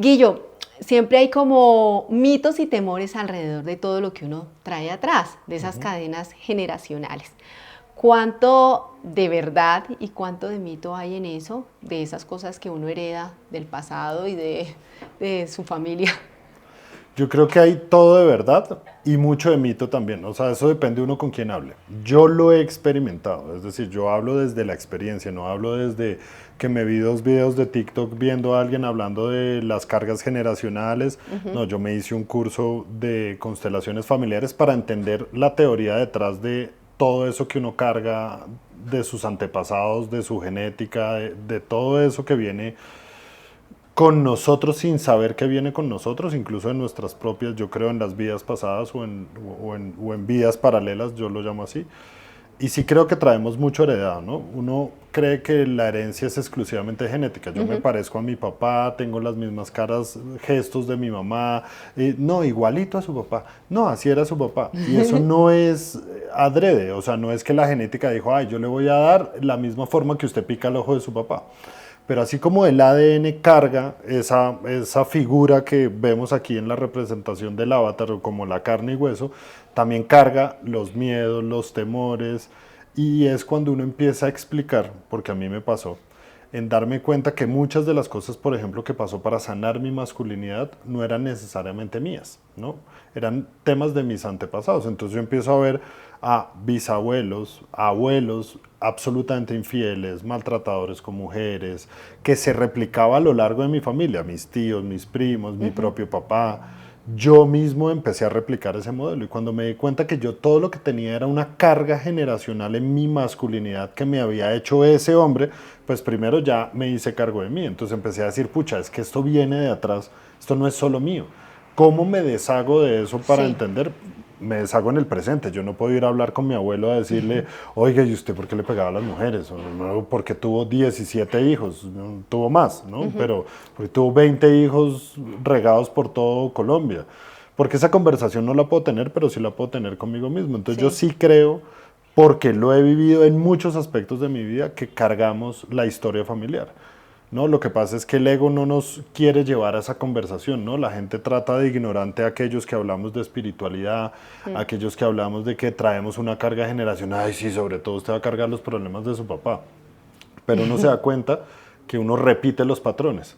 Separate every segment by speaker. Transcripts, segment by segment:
Speaker 1: Guillo, siempre hay como mitos y temores alrededor de todo lo que uno trae atrás, de esas cadenas generacionales. ¿Cuánto de verdad y cuánto de mito hay en eso, de esas cosas que uno hereda del pasado y de su familia?
Speaker 2: Yo creo que hay todo de verdad y mucho de mito también. O sea, eso depende de uno con quien hable. Yo lo he experimentado, es decir, yo hablo desde la experiencia, no hablo desde que me vi 2 videos de TikTok viendo a alguien hablando de las cargas generacionales. No, yo me hice un curso de constelaciones familiares para entender la teoría detrás de todo eso que uno carga de sus antepasados, de su genética, de todo eso que viene con nosotros sin saber que viene con nosotros, incluso en nuestras propias, yo creo en las vidas pasadas o en vidas paralelas, yo lo llamo así. Y sí creo que traemos mucho heredado, ¿no? Uno cree que la herencia es exclusivamente genética. Yo me parezco a mi papá, tengo las mismas caras, gestos de mi mamá. No, igualito a su papá. No, así era su papá. Y eso no es adrede, o sea, no es que la genética dijo, ay, yo le voy a dar la misma forma que usted pica el ojo de su papá. Pero así como el ADN carga esa figura que vemos aquí en la representación del avatar, como la carne y hueso, también carga los miedos, los temores, y es cuando uno empieza a explicar, porque a mí me pasó, en darme cuenta que muchas de las cosas, por ejemplo, que pasó para sanar mi masculinidad, no eran necesariamente mías, ¿no? Eran temas de mis antepasados. Entonces yo empiezo a ver a bisabuelos, abuelos absolutamente infieles, maltratadores con mujeres, que se replicaba a lo largo de mi familia, mis tíos, mis primos, mi propio papá. Yo mismo empecé a replicar ese modelo y cuando me di cuenta que yo todo lo que tenía era una carga generacional en mi masculinidad que me había hecho ese hombre, pues primero ya me hice cargo de mí. Entonces empecé a decir, pucha, es que esto viene de atrás, esto no es solo mío. ¿Cómo me deshago de eso para
Speaker 1: Sí.
Speaker 2: entender? Me deshago en el presente. Yo no puedo ir a hablar con mi abuelo a decirle, oiga, ¿y usted por qué le pegaba a las mujeres? O, no, porque tuvo 17 hijos, no, tuvo más, ¿no? Pero porque tuvo 20 hijos regados por todo Colombia. Porque esa conversación no la puedo tener, pero sí la puedo tener conmigo mismo. Entonces yo
Speaker 1: Sí.
Speaker 2: sí creo, porque lo he vivido en muchos aspectos de mi vida, que cargamos la historia familiar. ¿No? Lo que pasa es que el ego no nos quiere llevar a esa conversación, ¿no? La gente trata de ignorante a aquellos que hablamos de espiritualidad, a aquellos que hablamos de que traemos una carga generacional. Ay, sí, sobre todo usted va a cargar los problemas de su papá. Pero uno se da cuenta que uno repite los patrones.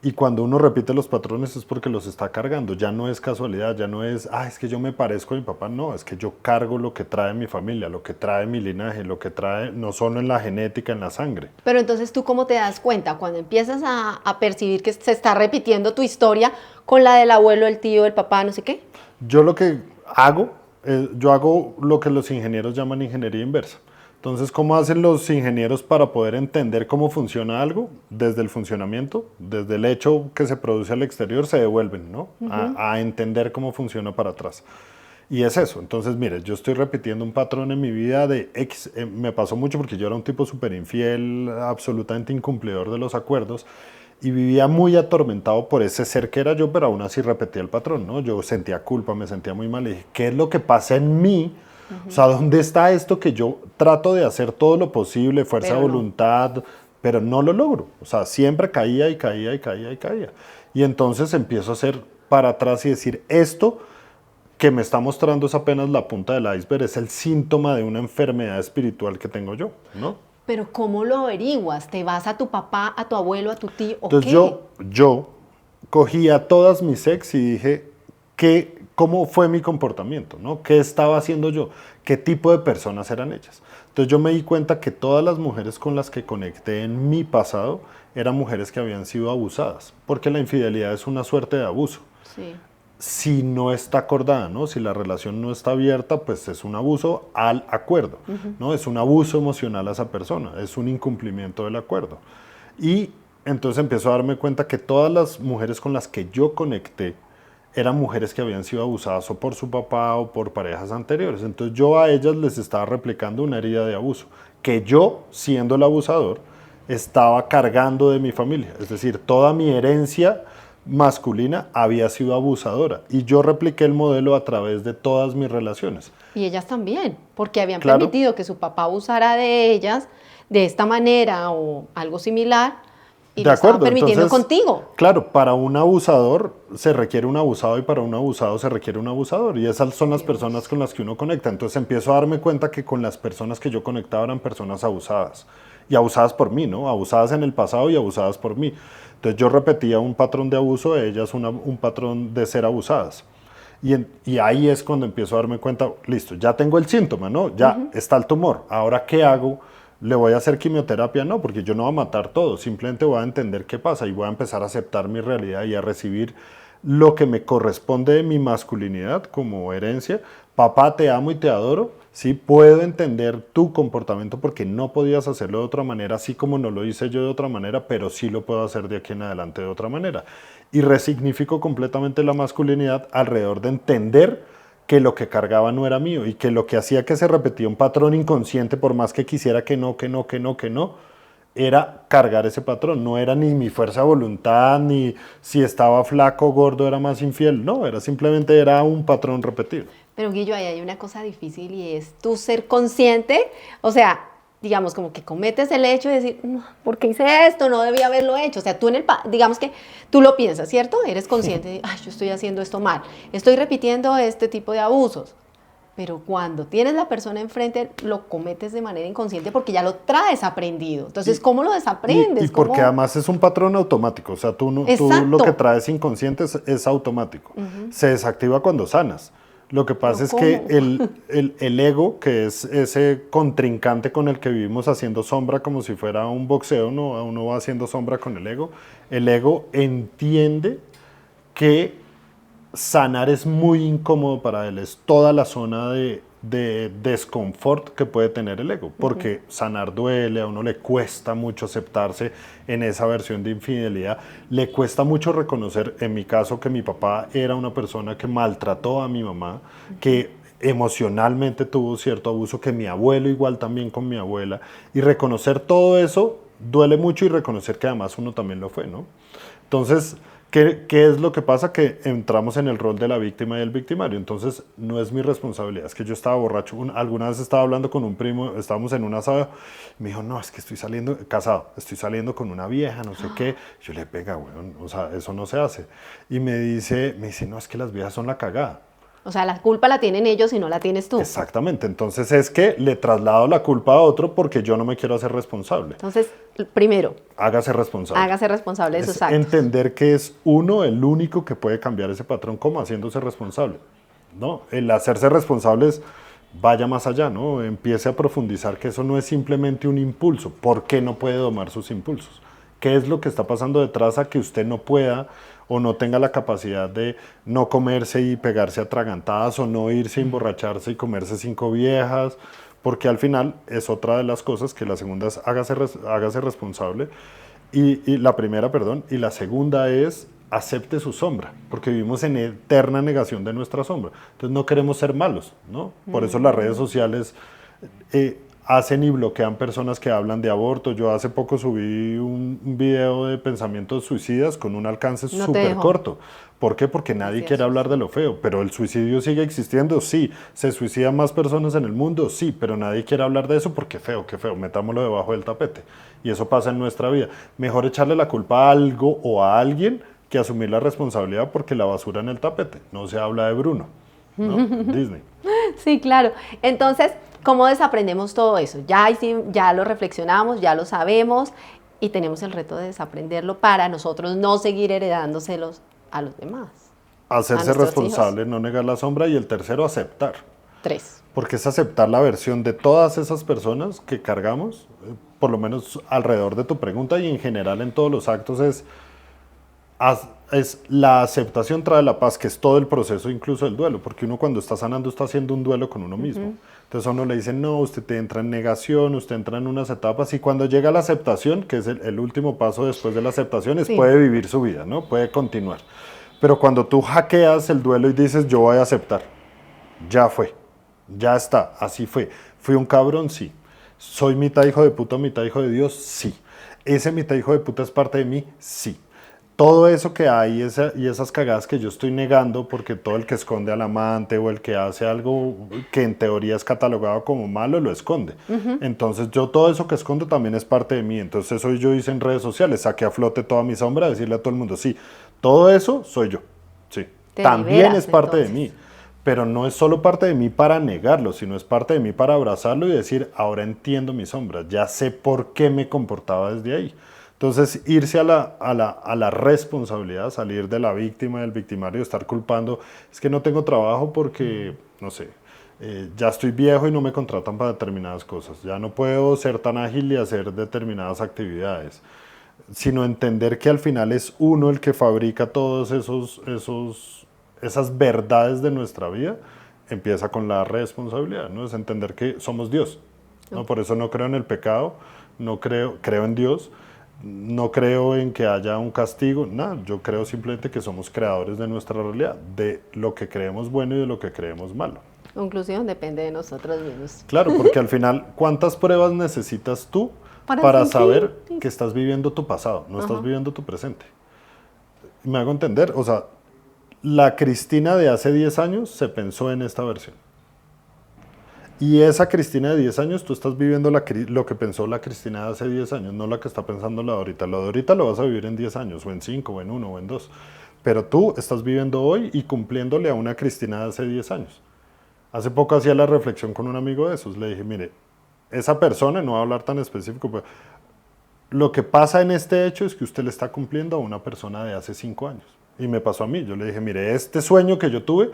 Speaker 2: Y cuando uno repite los patrones es porque los está cargando. Ya no es casualidad, ya no es, es que yo me parezco a mi papá. No, es que yo cargo lo que trae mi familia, lo que trae mi linaje, lo que trae no solo en la genética, en la sangre.
Speaker 1: Pero entonces tú cómo te das cuenta cuando empiezas a percibir que se está repitiendo tu historia con la del abuelo, el tío, el papá, no sé qué.
Speaker 2: Yo lo que hago, yo hago lo que los ingenieros llaman ingeniería inversa. Entonces, ¿cómo hacen los ingenieros para poder entender cómo funciona algo? Desde el funcionamiento, desde el hecho que se produce al exterior, se devuelven, ¿no? A entender cómo funciona para atrás. Y es eso. Entonces, mire, yo estoy repitiendo un patrón en mi vida de X. Me pasó mucho porque yo era un tipo súper infiel, absolutamente incumplidor de los acuerdos y vivía muy atormentado por ese ser que era yo, pero aún así repetía el patrón, ¿no? Yo sentía culpa, me sentía muy mal y dije, ¿qué es lo que pasa en mí? O sea, ¿dónde está esto que yo trato de hacer todo lo posible, fuerza de
Speaker 1: Pero no.
Speaker 2: voluntad, pero no lo logro? O sea, siempre caía y caía y caía y caía. Y entonces empiezo a hacer para atrás y decir, esto que me está mostrando es apenas la punta del iceberg, es el síntoma de una enfermedad espiritual que tengo yo, ¿no?
Speaker 1: Pero ¿cómo lo averiguas? ¿Te vas a tu papá, a tu abuelo, a tu tío o
Speaker 2: Entonces
Speaker 1: qué?
Speaker 2: yo cogí a todas mis ex y dije, ¿cómo fue mi comportamiento? ¿No? ¿Qué estaba haciendo yo? ¿Qué tipo de personas eran ellas? Entonces yo me di cuenta que todas las mujeres con las que conecté en mi pasado eran mujeres que habían sido abusadas, porque la infidelidad es una suerte de abuso.
Speaker 1: Sí.
Speaker 2: Si no está acordada, ¿no? Si la relación no está abierta, pues es un abuso al acuerdo, ¿no? Es un abuso emocional a esa persona, es un incumplimiento del acuerdo. Y entonces empiezo a darme cuenta que todas las mujeres con las que yo conecté eran mujeres que habían sido abusadas o por su papá o por parejas anteriores. Entonces yo a ellas les estaba replicando una herida de abuso, que yo, siendo el abusador, estaba cargando de mi familia. Es decir, toda mi herencia masculina había sido abusadora y yo repliqué el modelo a través de todas mis relaciones.
Speaker 1: Y ellas también, porque habían
Speaker 2: Claro,
Speaker 1: permitido que su papá abusara de ellas de esta manera o algo similar, Y
Speaker 2: De
Speaker 1: lo estaba
Speaker 2: acuerdo,
Speaker 1: permitiendo
Speaker 2: entonces,
Speaker 1: contigo.
Speaker 2: claro, para un abusador se requiere un abusado y para un abusado se requiere un abusador. Y esas son las personas
Speaker 1: Dios.
Speaker 2: con las que uno conecta. Entonces empiezo a darme cuenta que con las personas que yo conectaba eran personas abusadas. Y abusadas por mí, ¿no? Abusadas en el pasado y abusadas por mí. Entonces yo repetía un patrón de abuso, ellas un patrón de ser abusadas. Y ahí es cuando empiezo a darme cuenta, listo, ya tengo el síntoma, ¿no? Ya está el tumor. Ahora, ¿qué hago? ¿Le voy a hacer quimioterapia? No, porque yo no voy a matar todo. Simplemente voy a entender qué pasa y voy a empezar a aceptar mi realidad y a recibir lo que me corresponde de mi masculinidad como herencia. Papá, te amo y te adoro. Sí, puedo entender tu comportamiento porque no podías hacerlo de otra manera, así como no lo hice yo de otra manera, pero sí lo puedo hacer de aquí en adelante de otra manera. Y resignifico completamente la masculinidad alrededor de entender que lo que cargaba no era mío y que lo que hacía que se repetía un patrón inconsciente, por más que quisiera que no, era cargar ese patrón. No era ni mi fuerza de voluntad, ni si estaba flaco o gordo era más infiel. No, era simplemente era un patrón repetido.
Speaker 1: Pero Guillo, ahí hay una cosa difícil y es tú ser consciente, o sea, digamos como que cometes el hecho de decir, no, ¿por qué hice esto? No debía haberlo hecho. O sea, tú digamos que tú lo piensas, ¿cierto? Eres consciente de, ay, yo estoy haciendo esto mal, estoy repitiendo este tipo de abusos. Pero cuando tienes la persona enfrente, lo cometes de manera inconsciente porque ya lo traes aprendido. Entonces, ¿cómo lo
Speaker 2: Y
Speaker 1: desaprendes?
Speaker 2: porque
Speaker 1: ¿Cómo?
Speaker 2: además es un patrón automático, o sea, tú, no, tú lo que
Speaker 1: Exacto.
Speaker 2: traes inconsciente es automático. Se desactiva cuando sanas. Lo que
Speaker 1: Pero
Speaker 2: pasa es que
Speaker 1: ¿cómo?
Speaker 2: el ego, que es ese contrincante con el que vivimos haciendo sombra como si fuera un boxeo, ¿no? Uno va haciendo sombra con el ego entiende que sanar es muy incómodo para él, es toda la zona de desconfort que puede tener el ego, porque sanar duele, a uno le cuesta mucho aceptarse en esa versión de infidelidad, le cuesta mucho reconocer, en mi caso, que mi papá era una persona que maltrató a mi mamá, que emocionalmente tuvo cierto abuso, que mi abuelo igual también con mi abuela, y reconocer todo eso duele mucho y reconocer que además uno también lo fue, ¿no? Entonces, ¿qué es lo que pasa? Que entramos en el rol de la víctima y el victimario. Entonces, no es mi responsabilidad. Es que yo estaba borracho. Alguna vez estaba hablando con un primo, estábamos en un asado. Me dijo, no, es que estoy saliendo, casado, estoy saliendo con una vieja, no sé qué. Yo le pega, weón, o sea, eso no se hace. Y me dice, no, es que las viejas son la cagada.
Speaker 1: O sea, la culpa la tienen ellos y no la tienes tú.
Speaker 2: Exactamente. Entonces, es que le traslado la culpa a otro porque yo no me quiero hacer responsable.
Speaker 1: Entonces, primero,
Speaker 2: Hágase responsable.
Speaker 1: hágase responsable de sus
Speaker 2: Es
Speaker 1: actos.
Speaker 2: entender que es uno el único que puede cambiar ese patrón, como haciéndose responsable, ¿no? El hacerse responsable es, vaya más allá, ¿no? Empiece a profundizar que eso no es simplemente un impulso. ¿Por qué no puede domar sus impulsos? ¿Qué es lo que está pasando detrás a que usted no pueda o no tenga la capacidad de no comerse y pegarse atragantadas o no irse a emborracharse y comerse 5 viejas? Porque al final es otra de las cosas que la segunda es hágase responsable y la primera, perdón, y la segunda es acepte su sombra, porque vivimos en eterna negación de nuestra sombra. Entonces no queremos ser malos, ¿no? Por eso las redes sociales hacen y bloquean personas que hablan de aborto. Yo hace poco subí un video de pensamientos suicidas con un alcance
Speaker 1: No te
Speaker 2: súper
Speaker 1: dejo.
Speaker 2: corto. ¿Por qué? Porque nadie
Speaker 1: Decía
Speaker 2: quiere
Speaker 1: eso.
Speaker 2: hablar de lo feo. Pero el suicidio sigue existiendo, sí. ¿Se suicidan más personas en el mundo? Sí. Pero nadie quiere hablar de eso porque qué feo. Metámoslo debajo del tapete. Y eso pasa en nuestra vida. Mejor echarle la culpa a algo o a alguien que asumir la responsabilidad porque la basura en el tapete. No se habla de Bruno, ¿no? Disney.
Speaker 1: Sí, claro. Entonces, ¿cómo desaprendemos todo eso? Ya lo reflexionamos, ya lo sabemos y tenemos el reto de desaprenderlo para nosotros no seguir heredándoselos a los demás, a
Speaker 2: Hacerse
Speaker 1: nuestros
Speaker 2: responsable,
Speaker 1: hijos.
Speaker 2: no negar la sombra. Y el tercero, aceptar.
Speaker 1: 3.
Speaker 2: Porque es aceptar la versión de todas esas personas que cargamos, por lo menos alrededor de tu pregunta y en general en todos los actos, es la aceptación trae la paz, que es todo el proceso, incluso el duelo, porque uno cuando está sanando está haciendo un duelo con uno mismo. Entonces a uno le dicen, no, usted te entra en negación, usted entra en unas etapas, y cuando llega la aceptación, que es el último paso después de la aceptación, es
Speaker 1: Sí.
Speaker 2: puede vivir su vida, ¿no? Puede continuar. Pero cuando tú hackeas el duelo y dices, yo voy a aceptar, ya fue, ya está, así fue. Fui un cabrón, sí. Soy mitad hijo de puta, mitad hijo de Dios, sí. Ese mitad hijo de puta es parte de mí, sí. todo eso que hay y esas cagadas que yo estoy negando, porque todo el que esconde al amante o el que hace algo que en teoría es catalogado como malo, lo esconde. Entonces yo todo eso que escondo también es parte de mí. Entonces eso yo hice en redes sociales, saqué a flote toda mi sombra, decirle a todo el mundo, sí, todo eso soy yo, sí,
Speaker 1: Te
Speaker 2: también
Speaker 1: liberas,
Speaker 2: es parte
Speaker 1: entonces.
Speaker 2: de mí. Pero no es solo parte de mí para negarlo, sino es parte de mí para abrazarlo y decir, ahora entiendo mi sombra, ya sé por qué me comportaba desde ahí. Entonces, irse a la responsabilidad, salir de la víctima, del victimario, estar culpando, es que no tengo trabajo porque, no sé, ya estoy viejo y no me contratan para determinadas cosas, ya no puedo ser tan ágil y hacer determinadas actividades, sino entender que al final es uno el que fabrica todos esas verdades de nuestra vida, empieza con la responsabilidad, ¿no? Es entender que somos Dios, ¿no? Por eso no creo en el pecado, creo en Dios, no creo en que haya un castigo, nada, yo creo simplemente que somos creadores de nuestra realidad, de lo que creemos bueno y de lo que creemos malo.
Speaker 1: Conclusión, depende de nosotros mismos.
Speaker 2: Claro, porque al final, ¿cuántas pruebas necesitas tú para saber que estás viviendo tu pasado, no estás viviendo tu presente? Me hago entender, o sea, la Cristina de hace 10 años se pensó en esta versión. Y esa Cristina de 10 años, tú estás viviendo lo que pensó la Cristina de hace 10 años, no la que está pensando la de ahorita. Lo de ahorita lo vas a vivir en 10 años, o en 5, o en 1, o en 2. Pero tú estás viviendo hoy y cumpliéndole a una Cristina de hace 10 años. Hace poco hacía la reflexión con un amigo de esos. Le dije, mire, esa persona, no voy a hablar tan específico, pero lo que pasa en este hecho es que usted le está cumpliendo a una persona de hace 5 años. Y me pasó a mí. Yo le dije, mire, este sueño que yo tuve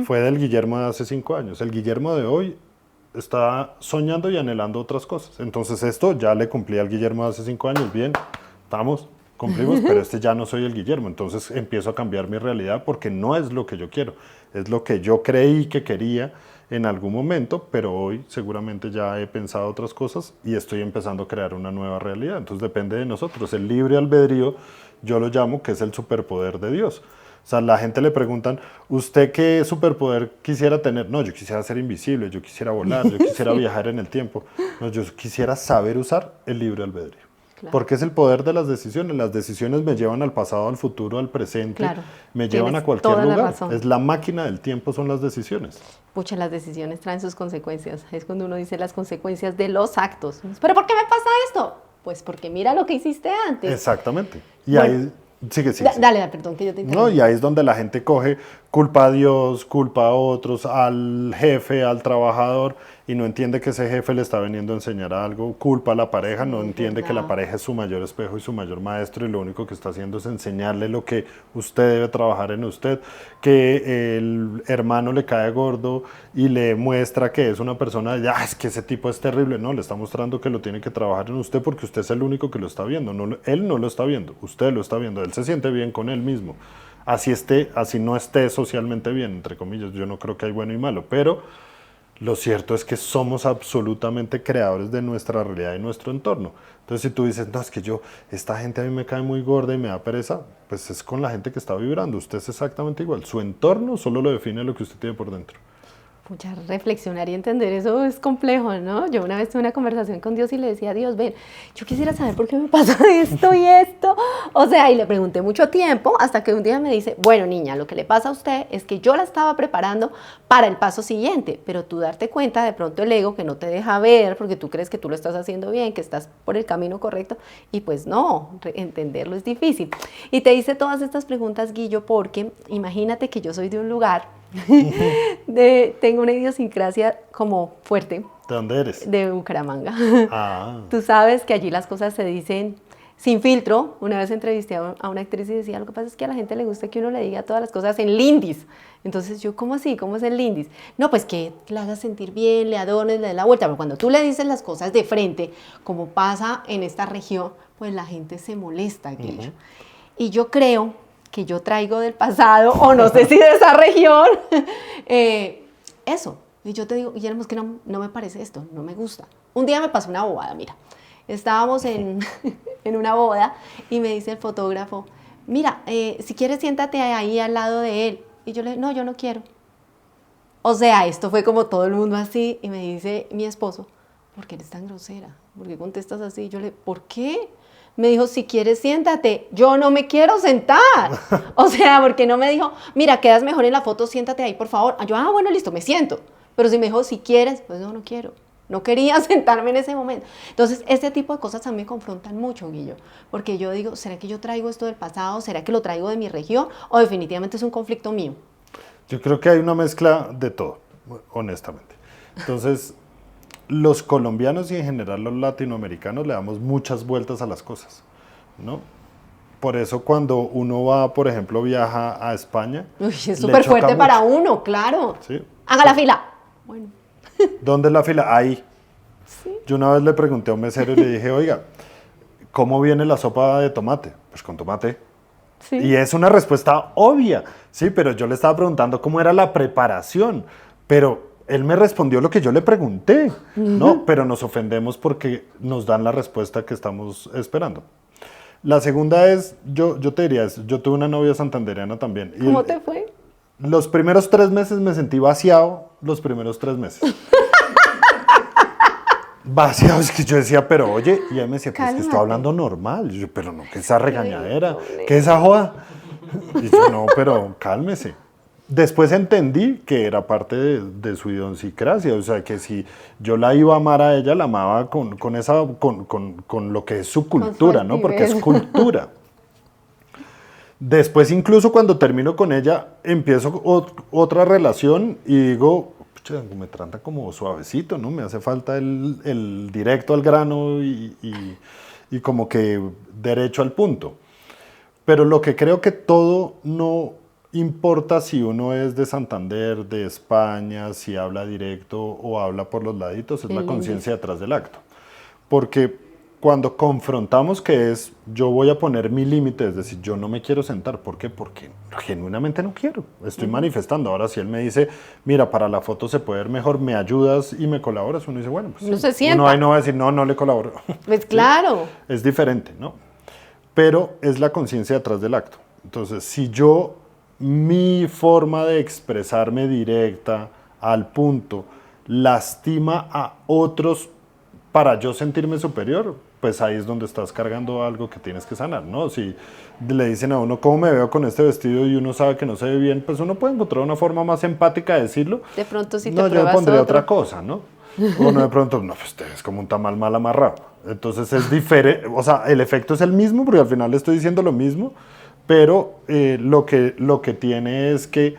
Speaker 2: fue del Guillermo de hace 5 años. El Guillermo de hoy está soñando y anhelando otras cosas. Entonces esto ya le cumplí al Guillermo de hace 5 años. Bien, estamos, cumplimos, pero este ya no soy el Guillermo. Entonces empiezo a cambiar mi realidad porque no es lo que yo quiero. Es lo que yo creí que quería en algún momento, pero hoy seguramente ya he pensado otras cosas y estoy empezando a crear una nueva realidad. Entonces depende de nosotros. El libre albedrío, yo lo llamo que es el superpoder de Dios. O sea, la gente le preguntan, ¿usted qué superpoder quisiera tener? No, yo quisiera ser invisible, yo quisiera volar, yo quisiera viajar en el tiempo. No, yo quisiera saber usar el libre albedrío. Claro. Porque es el poder de las decisiones. Las decisiones me llevan al pasado, al futuro, al presente, claro, me llevan a cualquier lugar. Es la máquina del tiempo, son las decisiones.
Speaker 1: Pucha, las decisiones traen sus consecuencias. Es cuando uno dice las consecuencias de los actos. ¿Pero por qué me pasa esto? Pues porque mira lo que hiciste antes.
Speaker 2: Exactamente. Y bueno, ahí... Sigue.
Speaker 1: Dale, perdón, que yo te entiendo.
Speaker 2: No, y ahí es donde la gente coge culpa a Dios, culpa a otros, al jefe, al trabajador, y no entiende que ese jefe le está veniendo a enseñar algo, culpa a la pareja, no entiende que la pareja es su mayor espejo y su mayor maestro, y lo único que está haciendo es enseñarle lo que usted debe trabajar en usted, que el hermano le cae gordo y le muestra que es una persona, es que ese tipo es terrible, no, le está mostrando que lo tiene que trabajar en usted porque usted es el único que lo está viendo, no, él no lo está viendo, usted lo está viendo, él se siente bien con él mismo. Así no esté socialmente bien, entre comillas, yo no creo que hay bueno y malo, pero lo cierto es que somos absolutamente creadores de nuestra realidad y nuestro entorno. Entonces, si tú dices, no, es que esta gente a mí me cae muy gorda y me da pereza, pues es con la gente que está vibrando, usted es exactamente igual, su entorno solo lo define lo que usted tiene por dentro.
Speaker 1: Pucha, reflexionar y entender eso es complejo, ¿no? Yo una vez tuve una conversación con Dios y le decía a Dios, ven, yo quisiera saber por qué me pasa esto y esto. O sea, y le pregunté mucho tiempo hasta que un día me dice, bueno, niña, lo que le pasa a usted es que yo la estaba preparando para el paso siguiente, pero tú darte cuenta de pronto el ego que no te deja ver porque tú crees que tú lo estás haciendo bien, que estás por el camino correcto y pues no, entenderlo es difícil. Y te hice todas estas preguntas, Guillo, porque imagínate que yo soy de un lugar tengo una idiosincrasia como fuerte.
Speaker 2: ¿De dónde eres?
Speaker 1: De Bucaramanga.
Speaker 2: Ah.
Speaker 1: Tú sabes que allí las cosas se dicen sin filtro. Una vez entrevisté a una actriz y decía, lo que pasa es que a la gente le gusta que uno le diga todas las cosas en lindis. Entonces yo, ¿cómo así? ¿Cómo es el lindis? No, pues que le hagas sentir bien, le adornes, le des la vuelta. Pero cuando tú le dices las cosas de frente, como pasa en esta región, pues la gente se molesta, Guillo. Y yo creo que yo traigo del pasado, o no sé si de esa región, eso. Y yo te digo, Guillermo, es que no me parece esto, no me gusta. Un día me pasó una bobada, mira. Estábamos en una boda y me dice el fotógrafo, mira, si quieres siéntate ahí al lado de él. Y yo le digo, no, yo no quiero. O sea, esto fue como todo el mundo así, y me dice mi esposo, ¿por qué eres tan grosera? ¿Por qué contestas así? Y yo le digo, ¿por qué? Me dijo, si quieres, siéntate. Yo no me quiero sentar. O sea, porque no me dijo, mira, quedas mejor en la foto, siéntate ahí, por favor. Yo, bueno, listo, me siento. Pero si me dijo, si quieres, pues no quiero. No quería sentarme en ese momento. Entonces, este tipo de cosas también me confrontan mucho, Guillo. Porque yo digo, ¿será que yo traigo esto del pasado? ¿Será que lo traigo de mi región? ¿O definitivamente es un conflicto mío?
Speaker 2: Yo creo que hay una mezcla de todo, honestamente. Entonces, los colombianos y en general los latinoamericanos le damos muchas vueltas a las cosas, ¿no? Por eso cuando uno va, por ejemplo, viaja a España...
Speaker 1: Uy, es súper fuerte mucho para uno, claro.
Speaker 2: ¿Sí?
Speaker 1: Haga la fila. Bueno.
Speaker 2: ¿Dónde es la fila? Ahí. Sí. Yo una vez le pregunté a un mesero y le dije, oiga, ¿cómo viene la sopa de tomate? Pues con tomate. Sí. Y es una respuesta obvia, sí, pero yo le estaba preguntando cómo era la preparación, pero él me respondió lo que yo le pregunté, ¿no? Pero nos ofendemos porque nos dan la respuesta que estamos esperando. La segunda es, yo te diría, yo tuve una novia santandereana también. Y
Speaker 1: ¿Cómo te fue?
Speaker 2: Los primeros 3 meses me sentí vaciado, los primeros 3 meses. Vaciado, es que yo decía, pero oye, y ella me decía, pues que estoy hablando normal. Y yo, pero no, que esa regañadera, que esa joda. Y yo, no, pero cálmese. Después entendí que era parte de su idiosincrasia, o sea, que si yo la iba a amar a ella, la amaba con lo que es su cultura, ¿no? Porque es cultura. Después, incluso cuando termino con ella, empiezo otra relación y digo, pucha, me trata como suavecito, ¿no? Me hace falta el directo al grano y como que derecho al punto. Pero lo que creo que todo no importa si uno es de Santander, de España, si habla directo o habla por los laditos, es la conciencia detrás del acto. Porque cuando confrontamos que es, yo voy a poner mi límite, es decir, yo no me quiero sentar. ¿Por qué? Porque genuinamente no quiero. Estoy manifestando. Ahora, si él me dice, mira, para la foto se puede ver mejor, me ayudas y me colaboras, uno dice, bueno, pues
Speaker 1: no se sienta.
Speaker 2: Uno ahí no va a decir, no le colaboro.
Speaker 1: Pues claro.
Speaker 2: ¿Sí? Es diferente, ¿no? Pero es la conciencia detrás del acto. Entonces, si yo, mi forma de expresarme directa, al punto, lastima a otros para yo sentirme superior, pues ahí es donde estás cargando algo que tienes que sanar, ¿no? Si le dicen a uno, ¿cómo me veo con este vestido? Y uno sabe que no se ve bien, pues uno puede encontrar una forma más empática de decirlo.
Speaker 1: De pronto si te
Speaker 2: no, yo me pondría otra cosa, ¿no? O no, de pronto, no, pues te ves como un tamal mal amarrado. Entonces es diferente, o sea, el efecto es el mismo, porque al final le estoy diciendo lo mismo, pero lo que tiene es que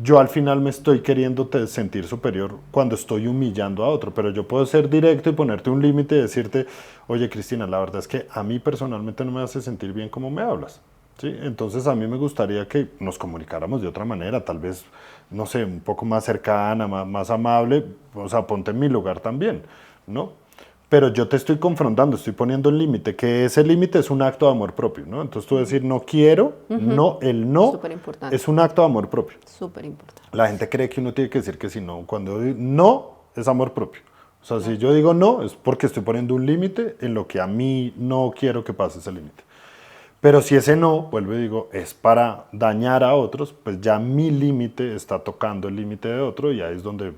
Speaker 2: yo al final me estoy queriendo sentir superior cuando estoy humillando a otro, pero yo puedo ser directo y ponerte un límite y decirte, oye Cristina, la verdad es que a mí personalmente no me hace sentir bien cómo me hablas, ¿sí? Entonces a mí me gustaría que nos comunicáramos de otra manera, tal vez, no sé, un poco más cercana, más amable, o sea, ponte en mi lugar también, ¿no? Pero yo te estoy confrontando, estoy poniendo el límite, que ese límite es un acto de amor propio, ¿no? Entonces tú decir no quiero, no, el no es un acto de amor propio.
Speaker 1: Súper importante.
Speaker 2: La gente cree que uno tiene que decir que sí, no. Cuando no, es amor propio. O sea, si yo digo no, es porque estoy poniendo un límite en lo que a mí no quiero que pase ese límite. Pero si ese no, vuelvo y digo, es para dañar a otros, pues ya mi límite está tocando el límite de otro y ahí es donde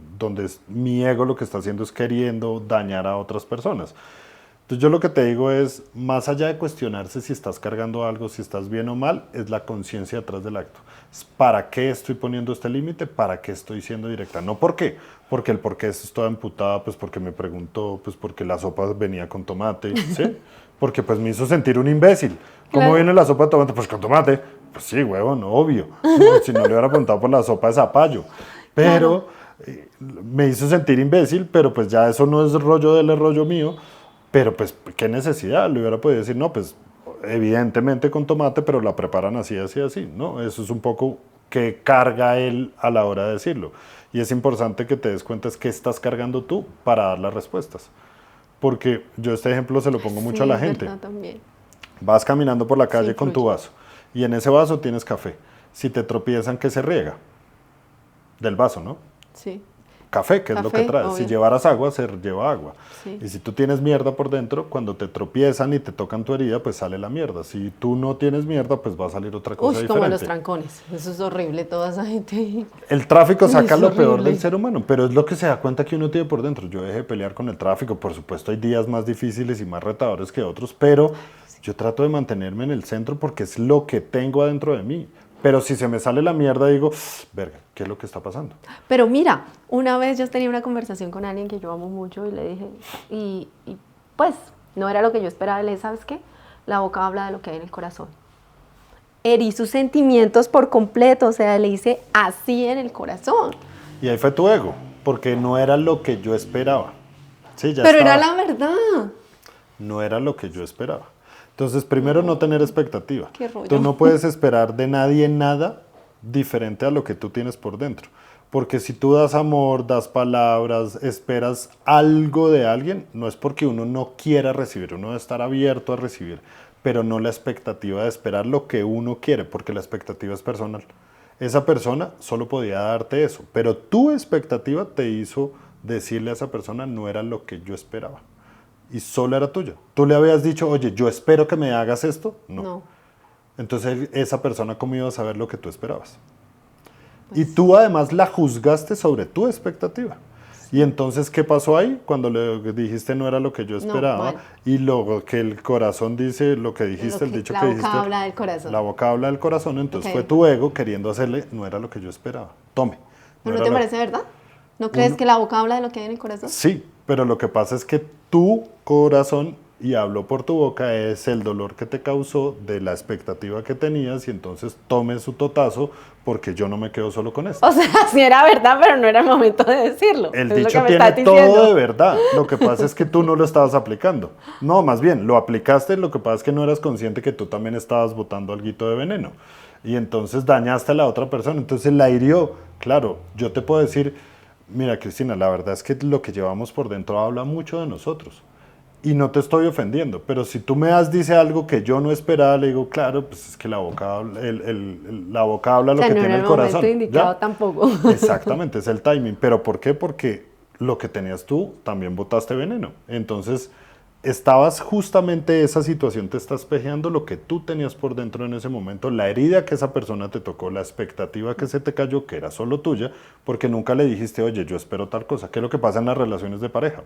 Speaker 2: mi ego lo que está haciendo es queriendo dañar a otras personas. Entonces yo lo que te digo es, más allá de cuestionarse si estás cargando algo, si estás bien o mal, es la conciencia detrás del acto. ¿Para qué estoy poniendo este límite? ¿Para qué estoy siendo directa? No ¿por qué? Porque el por qué estoy emputada, pues porque me preguntó, pues porque la sopa venía con tomate, ¿sí? Porque pues me hizo sentir un imbécil. ¿Cómo
Speaker 1: Claro.
Speaker 2: viene la sopa de tomate? Pues con tomate. Pues sí, huevón, obvio. Si no le hubiera preguntado por la sopa de zapallo. Pero me hizo sentir imbécil, pero pues ya eso no es rollo de él, es rollo mío. Pero pues, ¿qué necesidad? Le hubiera podido decir, no, pues evidentemente con tomate, pero la preparan así, así, así, ¿no? Eso es un poco que carga él a la hora de decirlo. Y es importante que te des cuenta es qué estás cargando tú para dar las respuestas. Porque yo este ejemplo se lo pongo mucho a la gente.
Speaker 1: También.
Speaker 2: Vas caminando por la calle
Speaker 1: Sí,
Speaker 2: con tu vaso y en ese vaso tienes café. Si te tropiezan, ¿qué se riega? Del vaso, ¿no?
Speaker 1: Sí.
Speaker 2: Café, que es lo que traes.
Speaker 1: Obvio.
Speaker 2: Si llevaras agua, se lleva agua.
Speaker 1: Sí.
Speaker 2: Y si tú tienes mierda por dentro, cuando te tropiezan y te tocan tu herida, pues sale la mierda. Si tú no tienes mierda, pues va a salir otra cosa diferente.
Speaker 1: Como los trancones. Eso es horrible, toda esa gente.
Speaker 2: El tráfico saca
Speaker 1: Es
Speaker 2: lo peor
Speaker 1: horrible.
Speaker 2: del ser humano, pero es lo que se da cuenta que uno tiene por dentro. Yo dejé de pelear con el tráfico, por supuesto hay días más difíciles y más retadores que otros, pero yo trato de mantenerme en el centro porque es lo que tengo adentro de mí. Pero si se me sale la mierda, digo, verga, ¿qué es lo que está pasando?
Speaker 1: Pero mira, una vez yo tenía una conversación con alguien que yo amo mucho y le dije, y pues no era lo que yo esperaba, le dije, ¿sabes qué? La boca habla de lo que hay en el corazón. Herí sus sentimientos por completo, o sea, le hice así en el corazón.
Speaker 2: Y ahí fue tu ego, porque no era lo que yo esperaba. Sí, ya
Speaker 1: Pero
Speaker 2: estaba.
Speaker 1: era la verdad.
Speaker 2: No era lo que yo esperaba. Entonces, primero, no tener expectativa.
Speaker 1: Qué rollo.
Speaker 2: Tú no puedes esperar de nadie nada diferente a lo que tú tienes por dentro. Porque si tú das amor, das palabras, esperas algo de alguien, no es porque uno no quiera recibir, uno debe estar abierto a recibir, pero no la expectativa de esperar lo que uno quiere, porque la expectativa es personal. Esa persona solo podía darte eso, pero tu expectativa te hizo decirle a esa persona no era lo que yo esperaba. Y solo era tuyo. Tú le habías dicho, oye, yo espero que me hagas esto. No. Entonces esa persona, ¿cómo iba a saber lo que tú esperabas? Pues, y tú además la juzgaste sobre tu expectativa. Sí. Y entonces, ¿qué pasó ahí? Cuando le dijiste no era lo que yo esperaba, y luego que el corazón dice lo que dijiste, el dicho que dijiste.
Speaker 1: La boca habla del corazón.
Speaker 2: La boca habla del corazón, entonces fue tu ego queriendo hacerle, no era lo que yo esperaba. Tome.
Speaker 1: ¿Pero no te parece verdad? ¿No crees que la boca habla de lo que hay en el corazón?
Speaker 2: Sí, pero lo que pasa es que tu corazón, y hablo por tu boca, es el dolor que te causó de la expectativa que tenías y entonces tome su totazo porque yo no me quedo solo con esto.
Speaker 1: O sea, sí era verdad, pero no era el momento de decirlo.
Speaker 2: El dicho tiene todo de verdad. Lo que pasa es que tú no lo estabas aplicando. No, más bien, lo aplicaste, lo que pasa es que no eras consciente que tú también estabas botando alguito de veneno. Y entonces dañaste a la otra persona, entonces la hirió. Claro, yo te puedo decir, mira Cristina, la verdad es que lo que llevamos por dentro habla mucho de nosotros. Y no te estoy ofendiendo, pero si tú me dice algo que yo no esperaba, le digo, claro, pues es que la boca habla, la boca habla lo que tiene el corazón.
Speaker 1: No era el momento indicado tampoco.
Speaker 2: Exactamente, es el timing. ¿Pero por qué? Porque lo que tenías tú, también botaste veneno. Entonces, estabas justamente, esa situación te está espejeando lo que tú tenías por dentro en ese momento, la herida que esa persona te tocó, la expectativa que se te cayó, que era solo tuya, porque nunca le dijiste, oye, yo espero tal cosa. ¿Qué es lo que pasa en las relaciones de pareja?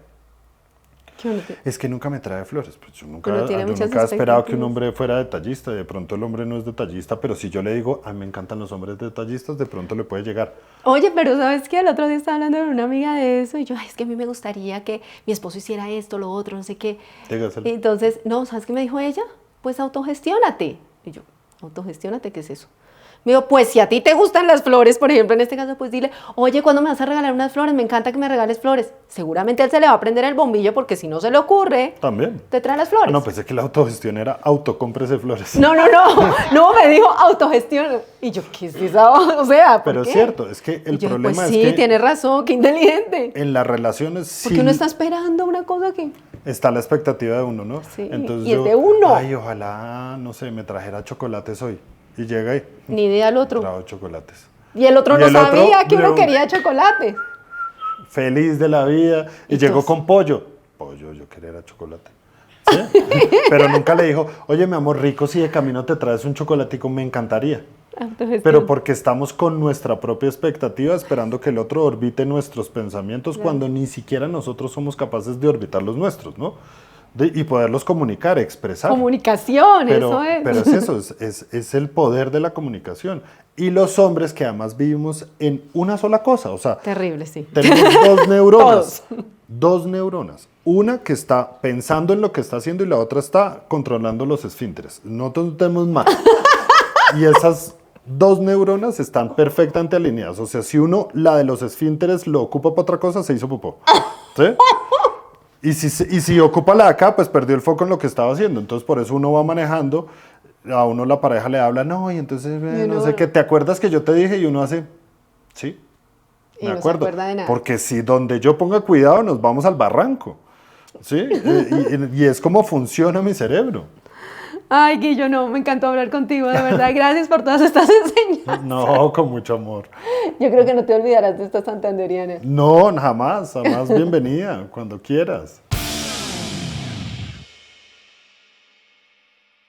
Speaker 2: Es que nunca me trae flores. Pues yo nunca he esperado que un hombre fuera detallista. De pronto el hombre no es detallista, pero si yo le digo, a mí me encantan los hombres detallistas, de pronto le puede llegar.
Speaker 1: Oye, pero ¿sabes qué? El otro día estaba hablando con una amiga de eso y yo, ay, es que a mí me gustaría que mi esposo hiciera esto, lo otro, no sé qué.
Speaker 2: Dígaselo.
Speaker 1: Entonces, no, ¿sabes qué me dijo ella? Pues autogestiónate. Y yo, ¿autogestiónate? ¿Qué es eso? Me dijo, pues si a ti te gustan las flores, por ejemplo, en este caso, pues dile, oye, ¿cuándo me vas a regalar unas flores? Me encanta que me regales flores. Seguramente él se le va a prender el bombillo porque si no se le ocurre,
Speaker 2: también
Speaker 1: te trae las flores.
Speaker 2: No, pensé que la autogestión era autocómprese flores.
Speaker 1: No, me dijo autogestión. Y yo, ¿qué es esa? O sea, ¿por
Speaker 2: Pero
Speaker 1: qué?
Speaker 2: es cierto, es que el problema
Speaker 1: pues,
Speaker 2: es
Speaker 1: sí,
Speaker 2: que...
Speaker 1: Sí, tienes razón, qué inteligente.
Speaker 2: En las relaciones sí...
Speaker 1: Porque uno está esperando una cosa que...
Speaker 2: Está la expectativa de uno, ¿no?
Speaker 1: Sí,
Speaker 2: entonces
Speaker 1: y es de uno.
Speaker 2: Ay, ojalá, no sé, me trajera chocolates hoy. Y llega ahí.
Speaker 1: Ni idea al otro.
Speaker 2: Trajo chocolates.
Speaker 1: Y el otro no sabía que uno quería chocolate.
Speaker 2: Feliz de la vida. Y llegó con pollo. Pollo, yo quería chocolate. ¿Sí? Pero nunca le dijo, oye, mi amor, rico, si de camino te traes un chocolatico, me encantaría. Pero porque estamos con nuestra propia expectativa, esperando que el otro orbite nuestros pensamientos, cuando ni siquiera nosotros somos capaces de orbitar los nuestros, ¿no? Y poderlos comunicar, expresar.
Speaker 1: Comunicación, eso es.
Speaker 2: Pero es eso, es el poder de la comunicación. Y los hombres que además vivimos en una sola cosa, o sea...
Speaker 1: Terrible, sí.
Speaker 2: Tenemos dos neuronas. Dos neuronas. Una que está pensando en lo que está haciendo y la otra está controlando los esfínteres. Nosotros tenemos más. Y esas dos neuronas están perfectamente alineadas. O sea, si uno, la de los esfínteres, lo ocupa para otra cosa, se hizo popó. ¿Sí? Y si ocupa la de acá, pues perdió el foco en lo que estaba haciendo. Entonces, por eso uno va manejando, a uno la pareja le habla, no, y entonces, no sé qué, ¿te acuerdas que yo te dije? Y uno hace, sí, me acuerdo.
Speaker 1: No se acuerda de nada.
Speaker 2: Porque si donde yo ponga cuidado, nos vamos al barranco. ¿Sí? y es como funciona mi cerebro.
Speaker 1: Ay, Guillo, no, me encantó hablar contigo, de verdad. Gracias por todas estas enseñanzas.
Speaker 2: No, con mucho amor.
Speaker 1: Yo creo que no te olvidarás de esta santanderiana.
Speaker 2: No, jamás, bienvenida, cuando quieras.